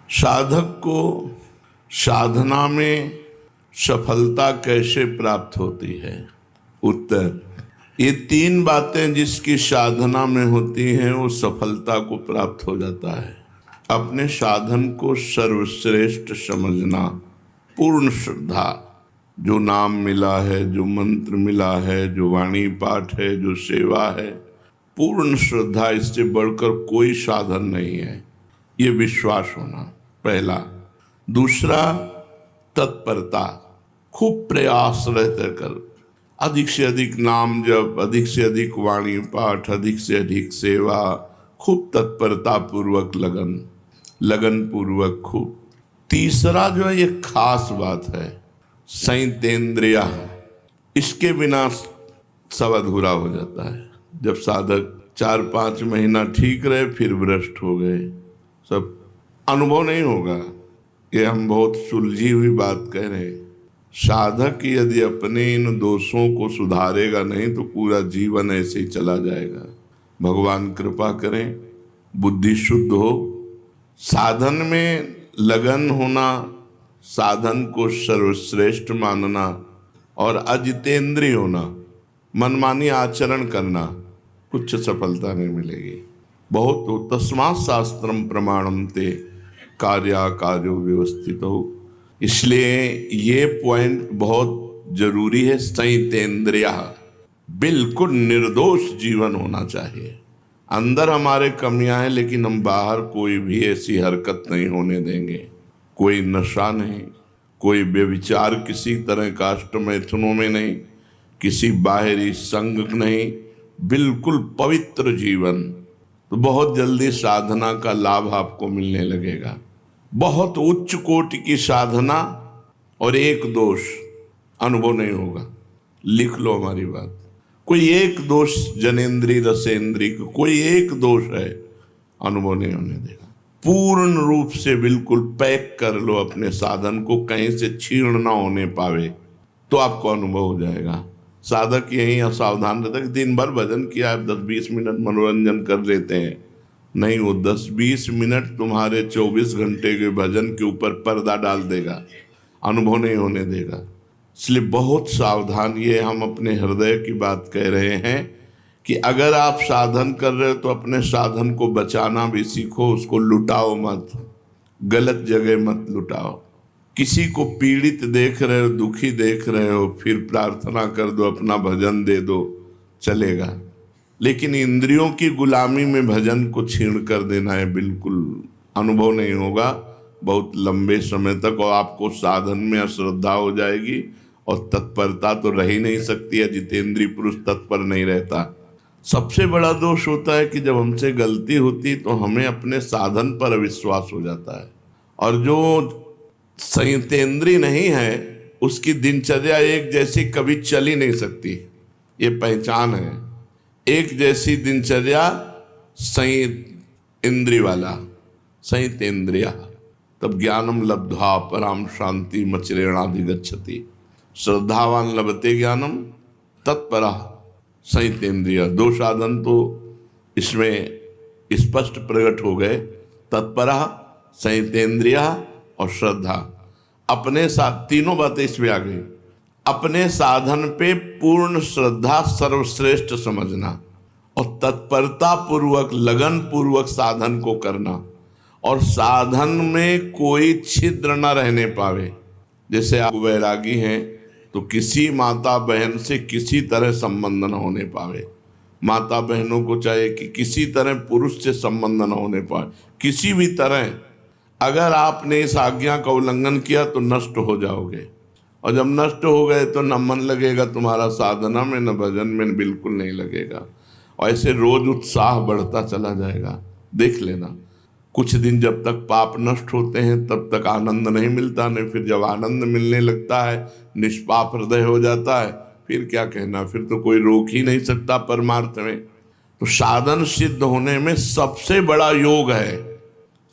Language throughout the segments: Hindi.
साधक को साधना में सफलता कैसे प्राप्त होती है? उत्तर, ये तीन बातें जिसकी साधना में होती हैं वो सफलता को प्राप्त हो जाता है। अपने साधन को सर्वश्रेष्ठ समझना, पूर्ण श्रद्धा, जो नाम मिला है, जो मंत्र मिला है, जो वाणी पाठ है, जो सेवा है, पूर्ण श्रद्धा, इससे बढ़कर कोई साधन नहीं है, ये विश्वास होना पहला। दूसरा, तत्परता, खूब प्रयास रहते कर, अधिक से अधिक नाम जप, अधिक से अधिक वाणी पाठ, अधिक से अधिक सेवा, खूब तत्परता पूर्वक लगन पूर्वक खूब। तीसरा जो है, ये खास बात है, संयतेंद्रिय, इसके बिना सब अधूरा हो जाता है। जब साधक 4-5 महीना ठीक रहे फिर भ्रष्ट हो गए, सब अनुभव नहीं होगा। ये हम बहुत सुलझी हुई बात कह रहे हैं। साधक यदि अपने इन दोषों को सुधारेगा नहीं तो पूरा जीवन ऐसे ही चला जाएगा। भगवान कृपा करें, बुद्धि शुद्ध हो, साधन में लगन होना, साधन को सर्वश्रेष्ठ मानना और अजितेंद्रिय होना, मनमानी आचरण करना, कुछ सफलता नहीं मिलेगी। बहुत हो तस्मात् शास्त्रम प्रमाणम ते कार्याकार्यो व्यवस्थित हो। इसलिए ये पॉइंट बहुत जरूरी है। संयतेंद्रिय, बिल्कुल निर्दोष जीवन होना चाहिए। अंदर हमारे कमियां हैं लेकिन हम बाहर कोई भी ऐसी हरकत नहीं होने देंगे। कोई नशा नहीं, कोई व्यभिचार किसी तरह का अष्टमैथुनों में नहीं, किसी बाहरी संग नहीं, बिल्कुल पवित्र जीवन। तो बहुत जल्दी साधना का लाभ आपको मिलने लगेगा। बहुत उच्च कोटि की साधना और एक दोष अनुभव नहीं होगा। लिख लो हमारी बात। कोई एक दोष, जनेन्द्रीय रसेंद्रीय, कोई एक दोष है, अनुभव नहीं होने देगा। पूर्ण रूप से बिल्कुल पैक कर लो अपने साधन को, कहीं से छीण ना होने पावे, तो आपको अनुभव हो जाएगा। साधक यही असावधान रहता है कि दिन भर भजन किया है, 10-20 मिनट मनोरंजन कर लेते हैं। नहीं, वो 10-20 मिनट तुम्हारे 24 घंटे के भजन के ऊपर पर्दा डाल देगा, अनुभव नहीं होने देगा। इसलिए बहुत सावधान, ये हम अपने हृदय की बात कह रहे हैं कि अगर आप साधन कर रहे हो तो अपने साधन को बचाना भी सीखो, उसको लुटाओ मत, गलत जगह मत लुटाओ। किसी को पीड़ित देख रहे हो, दुखी देख रहे हो, फिर प्रार्थना कर दो, अपना भजन दे दो, चलेगा। लेकिन इंद्रियों की गुलामी में भजन को छीण कर देना है, बिल्कुल अनुभव नहीं होगा बहुत लंबे समय तक, और आपको साधन में अश्रद्धा हो जाएगी और तत्परता तो रह ही नहीं सकती है। जितेंद्रीय पुरुष तत्पर नहीं रहता। सबसे बड़ा दोष होता है कि जब हमसे गलती होती तो हमें अपने साधन पर अविश्वास हो जाता है, और जो संयतेंद्रिय नहीं है उसकी दिनचर्या एक जैसी कभी चल ही नहीं सकती। ये पहचान है। एक जैसी दिनचर्या संयतेंद्रिय वाला, संयतेंद्रिय, तब ज्ञानम लब्ध्वा पराम शांति मचिरेणाधिगच्छति। श्रद्धावान लभते ज्ञानम तत्परा संयतेंद्रिय। दो साधन तो इसमें स्पष्ट प्रकट हो गए, तत्परा, संयतेंद्रिय और श्रद्धा। अपने साथ तीनों बातें इसमें आ गई। अपने साधन पे पूर्ण श्रद्धा सर्वश्रेष्ठ समझना, और तत्परता पूर्वक लगन पूर्वक साधन को करना, और साधन में कोई छिद्र न रहने पावे। जैसे आप वैरागी हैं तो किसी माता बहन से किसी तरह संबंध न होने पावे। माता बहनों को चाहिए कि किसी तरह पुरुष से संबंध न होने पावे, किसी भी तरह। अगर आपने इस आज्ञा का उल्लंघन किया तो नष्ट हो जाओगे, और जब नष्ट हो गए तो न मन लगेगा तुम्हारा साधना में, न भजन में, बिल्कुल नहीं लगेगा। और ऐसे रोज उत्साह बढ़ता चला जाएगा। देख लेना, कुछ दिन जब तक पाप नष्ट होते हैं तब तक आनंद नहीं मिलता, नहीं फिर जब आनंद मिलने लगता है, निष्पाप हृदय हो जाता है, फिर क्या कहना, फिर तो कोई रोक ही नहीं सकता परमार्थ में। तो साधन सिद्ध होने में सबसे बड़ा योग है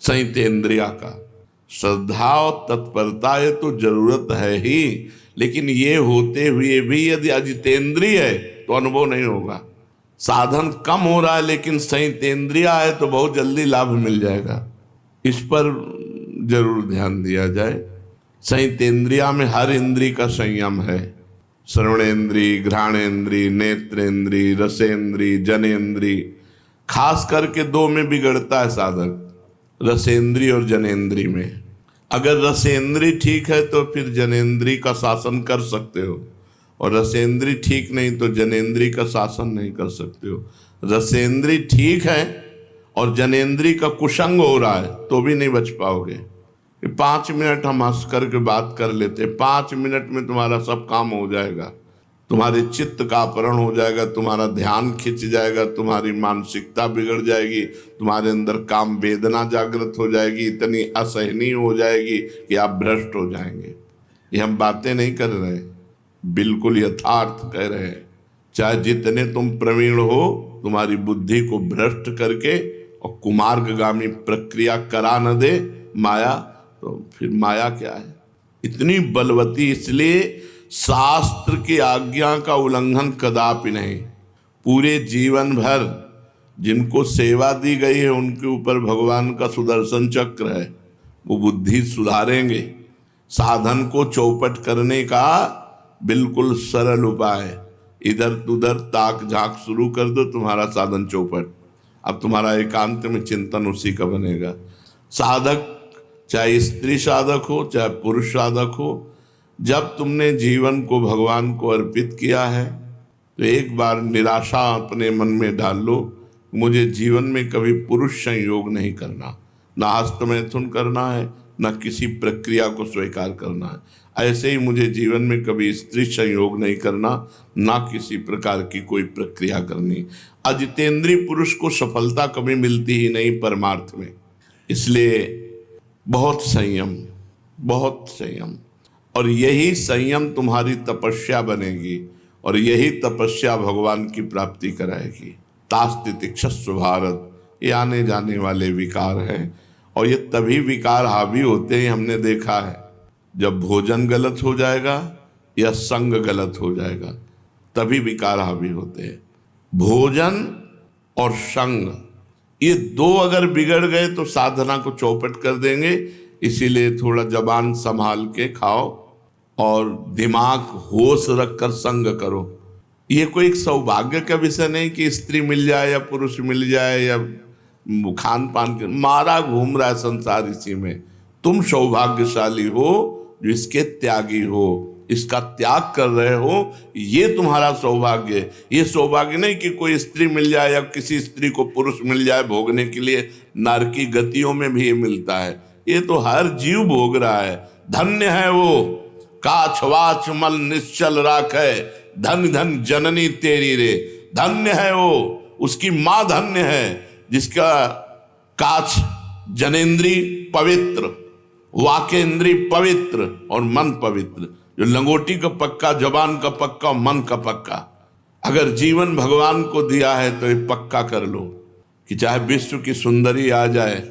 संयतेंद्रिय का। श्रद्धा और तत्परता ये तो जरूरत है ही, लेकिन ये होते हुए भी यदि अजितेंद्रिय है तो अनुभव नहीं होगा। साधन कम हो रहा है लेकिन संयतेंद्रिय है तो बहुत जल्दी लाभ मिल जाएगा। इस पर जरूर ध्यान दिया जाए। संयतेंद्रिया में हर इंद्री का संयम है। श्रवणेन्द्री, घ्राणेन्द्री, नेत्रेंद्री, रसेंद्री, जनेन्द्री। खास करके दो में बिगड़ता है साधक, रसेंद्री और जनेन्द्री में। अगर रसेंद्री ठीक है तो फिर जनेन्द्री का शासन कर सकते हो, और रसेंद्री ठीक नहीं तो जनेन्द्री का शासन नहीं कर सकते हो। रसेंद्री ठीक है और जनेन्द्री का कुसंग हो रहा है तो भी नहीं बच पाओगे। 5 मिनट हम हंस करके बात कर लेते, 5 मिनट में तुम्हारा सब काम हो जाएगा, तुम्हारे चित्त का अपहरण हो जाएगा, तुम्हारा ध्यान खिंच जाएगा, तुम्हारी मानसिकता बिगड़ जाएगी, तुम्हारे अंदर काम वेदना जागृत हो जाएगी, इतनी असहनीय हो जाएगी कि आप भ्रष्ट हो जाएंगे। ये हम बातें नहीं कर रहे, बिल्कुल यथार्थ कह रहे हैं। चाहे जितने तुम प्रवीण हो, तुम्हारी बुद्धि को भ्रष्ट करके और कुमार्गगामी प्रक्रिया करा न दे माया, तो फिर माया क्या है? इतनी बलवती। इसलिए शास्त्र की आज्ञा का उल्लंघन कदापि नहीं। पूरे जीवन भर जिनको सेवा दी गई है उनके ऊपर भगवान का सुदर्शन चक्र है, वो बुद्धि सुधारेंगे। साधन को चौपट करने का बिल्कुल सरल उपाय, इधर उधर ताक झांक शुरू कर दो, तुम्हारा साधन चौपट। अब तुम्हारा एकांत में चिंतन उसी का बनेगा। साधक चाहे स्त्री साधक हो चाहे पुरुष साधक हो, जब तुमने जीवन को भगवान को अर्पित किया है तो एक बार निराशा अपने मन में डाल लो, मुझे जीवन में कभी पुरुष संयोग नहीं करना, ना हस्तमैथुन करना है, ना किसी प्रक्रिया को स्वीकार करना है। ऐसे ही मुझे जीवन में कभी स्त्री संयोग नहीं करना, ना किसी प्रकार की कोई प्रक्रिया करनी। अजितेंद्रीय पुरुष को सफलता कभी मिलती ही नहीं परमार्थ में। इसलिए बहुत संयम, बहुत संयम, और यही संयम तुम्हारी तपस्या बनेगी, और यही तपस्या भगवान की प्राप्ति कराएगी। तास्ति तिक्षस्व भारत, ये आने जाने वाले विकार हैं, और ये तभी विकार हावी होते हैं, हमने देखा है, जब भोजन गलत हो जाएगा या संग गलत हो जाएगा, तभी विकार हावी होते हैं। भोजन और संग, ये दो अगर बिगड़ गए तो साधना को चौपट कर देंगे। इसीलिए थोड़ा जबान संभाल के खाओ और दिमाग होश रखकर संग करो। ये कोई एक सौभाग्य का विषय नहीं कि स्त्री मिल जाए या पुरुष मिल जाए या खान पान के मारा घूम रहा है संसार इसी में। तुम सौभाग्यशाली हो जो इसके त्यागी हो, इसका त्याग कर रहे हो, ये तुम्हारा सौभाग्य है। ये सौभाग्य नहीं कि कोई स्त्री मिल जाए या किसी स्त्री को पुरुष मिल जाए भोगने के लिए। नारकी गतियों में भी ये मिलता है, ये तो हर जीव भोग रहा है। धन्य है वो काछ वाच मल निश्चल राखे, धन धन जननी तेरी रे। धन्य है वो, उसकी माँ धन्य है जिसका काछ जनेन्द्री पवित्र, वाकेंद्री पवित्र और मन पवित्र। जो लंगोटी का पक्का, जबान का पक्का, मन का पक्का। अगर जीवन भगवान को दिया है तो ये पक्का कर लो कि चाहे विश्व की सुंदरी आ जाए,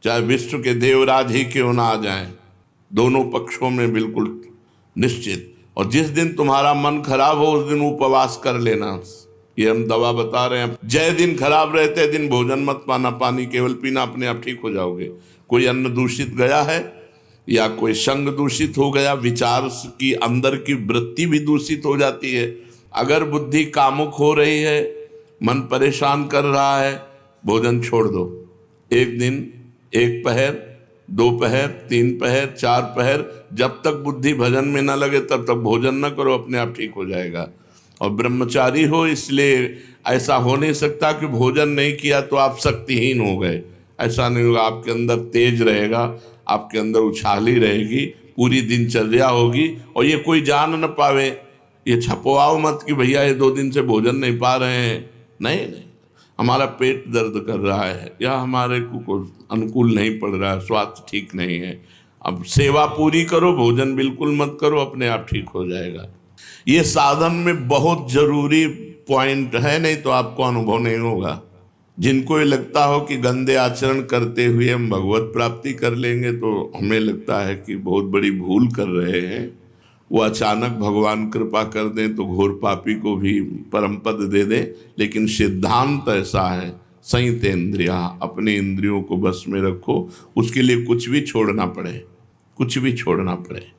चाहे विश्व के देवराज ही क्यों ना आ जाए, दोनों पक्षों में बिल्कुल निश्चित। और जिस दिन तुम्हारा मन खराब हो उस दिन उपवास कर लेना, ये हम दवा बता रहे हैं। जय दिन खराब रहते दिन भोजन मत पाना, पानी केवल पीना, अपने आप ठीक हो जाओगे। कोई अन्न दूषित गया है या कोई संग दूषित हो गया, विचार की अंदर की वृत्ति भी दूषित हो जाती है। अगर बुद्धि कामुक हो रही है, मन परेशान कर रहा है, भोजन छोड़ दो। एक दिन, एक पहर, 2 पहर, 3 पहर, 4 पहर, जब तक बुद्धि भजन में न लगे तब तक भोजन न करो, अपने आप ठीक हो जाएगा। और ब्रह्मचारी हो, इसलिए ऐसा हो नहीं सकता कि भोजन नहीं किया तो आप शक्तिहीन हो गए। ऐसा नहीं होगा, आपके अंदर तेज रहेगा, आपके अंदर उछाली रहेगी, पूरी दिनचर्या होगी। और ये कोई जान न पावे, ये छपवाओ मत कि भैया ये 2 दिन से भोजन नहीं पा रहे हैं। नहीं, हमारा पेट दर्द कर रहा है या हमारे को अनुकूल नहीं पड़ रहा है, स्वास्थ्य ठीक नहीं है। अब सेवा पूरी करो, भोजन बिल्कुल मत करो, अपने आप ठीक हो जाएगा। ये साधन में बहुत जरूरी पॉइंट है, नहीं तो आपको अनुभव नहीं होगा। जिनको ये लगता हो कि गंदे आचरण करते हुए हम भगवत प्राप्ति कर लेंगे, तो हमें लगता है कि बहुत बड़ी भूल कर रहे हैं। वो अचानक भगवान कृपा कर दें तो घोर पापी को भी परम पद दे दें, लेकिन सिद्धांत ऐसा है, संयतेन्द्रिया, अपने इंद्रियों को बस में रखो, उसके लिए कुछ भी छोड़ना पड़े, कुछ भी छोड़ना पड़े।